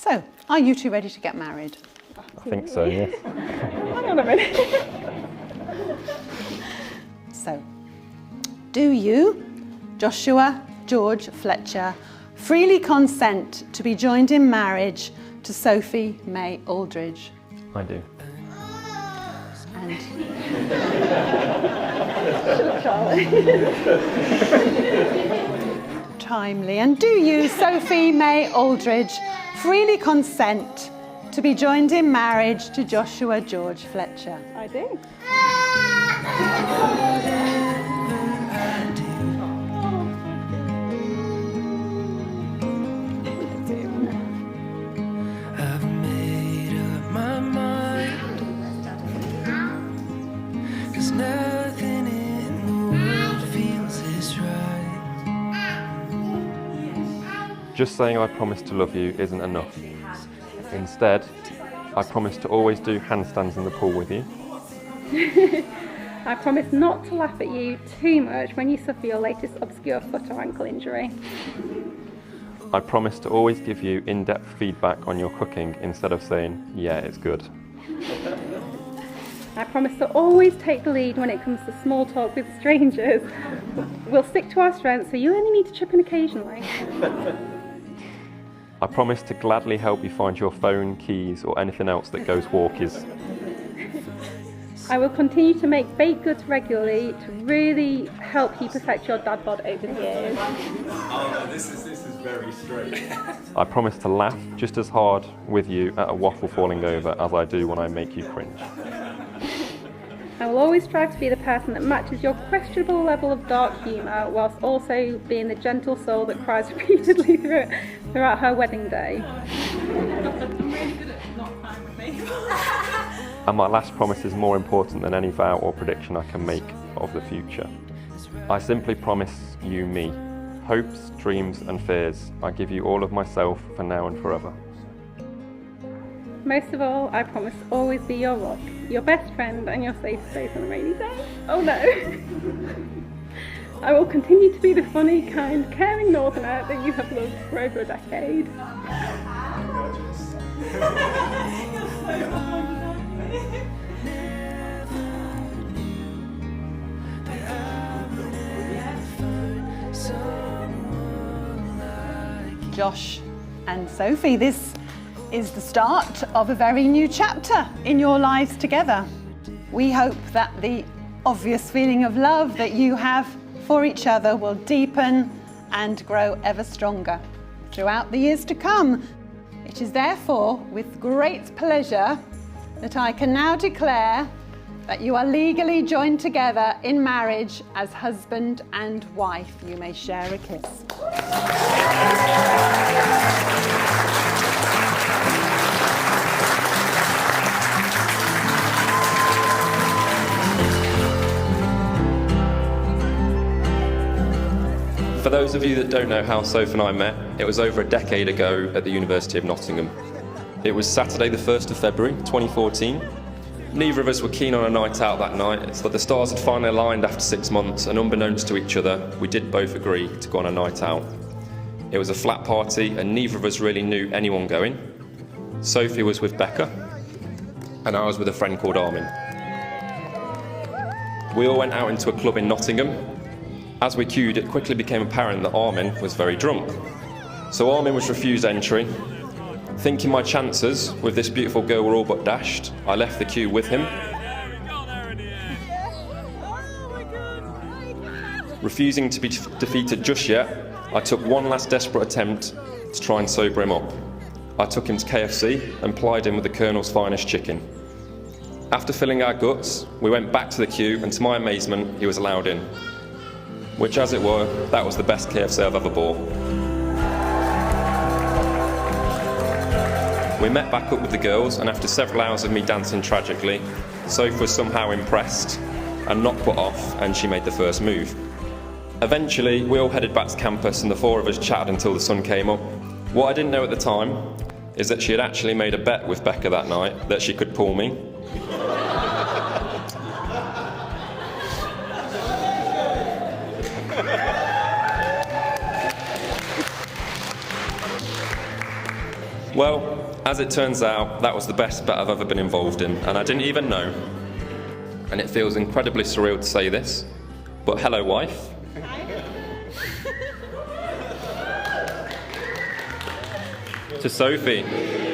So, are you two ready to get married? I think so, yes. Hang on a minute. So, do you, Joshua George Fletcher, freely consent to be joined in marriage to Sophie May Aldridge? I do. And timely. And do you, Sophie May Aldridge, freely consent to be joined in marriage to Joshua George Fletcher? I do. I've made up my mind, 'cause nothing in the world feels this right. Just saying I promise to love you isn't enough. Instead, I promise to always do handstands in the pool with you. I promise not to laugh at you too much when you suffer your latest obscure foot or ankle injury. I promise to always give you in-depth feedback on your cooking instead of saying, yeah, it's good. I promise to always take the lead when it comes to small talk with strangers. We'll stick to our strengths, so you only need to chip in occasionally. I promise to gladly help you find your phone, keys, or anything else that goes walkies. I will continue to make baked goods regularly to really help you perfect your dad bod over the years. Oh no, this is very straight. I promise to laugh just as hard with you at a waffle falling over as I do when I make you cringe. I will always strive to be the person that matches your questionable level of dark humour, whilst also being the gentle soul that cries repeatedly throughout her wedding day. I'm really good at not crying with me. And my last promise is more important than any vow or prediction I can make of the future. I simply promise you me. Hopes, dreams and fears. I give you all of myself for now and forever. Most of all, I promise to always be your rock, your best friend and your safe space on a rainy day. Oh no! I will continue to be the funny, kind, caring northerner that you have loved for over a decade. Josh and Sophie, this is the start of a very new chapter in your lives together. We hope that the obvious feeling of love that you have for each other will deepen and grow ever stronger throughout the years to come. It is therefore with great pleasure that I can now declare that you are legally joined together in marriage as husband and wife. You may share a kiss. For those of you that don't know how Sophie and I met, it was over a decade ago at the University of Nottingham. It was Saturday the 1st of February 2014. Neither of us were keen on a night out that night, but the stars had finally aligned after 6 months, and unbeknownst to each other, we did both agree to go on a night out. It was a flat party and neither of us really knew anyone going. Sophie was with Becca and I was with a friend called Armin. We all went out into a club in Nottingham. As we queued, it quickly became apparent that Armin was very drunk. So Armin was refused entry. Thinking my chances with this beautiful girl were all but dashed, I left the queue with him. Refusing to be defeated just yet, I took one last desperate attempt to try and sober him up. I took him to KFC and plied him with the Colonel's finest chicken. After filling our guts, we went back to the queue and to my amazement, he was allowed in. Which, as it were, that was the best KFC I've ever bought. We met back up with the girls, and after several hours of me dancing tragically, Sophie was somehow impressed and not put off, and she made the first move. Eventually, we all headed back to campus and the four of us chatted until the sun came up. What I didn't know at the time is that she had actually made a bet with Becca that night that she could pull me. Well, as it turns out, that was the best bet I've ever been involved in, and I didn't even know. And it feels incredibly surreal to say this, but hello, wife. To Sophie.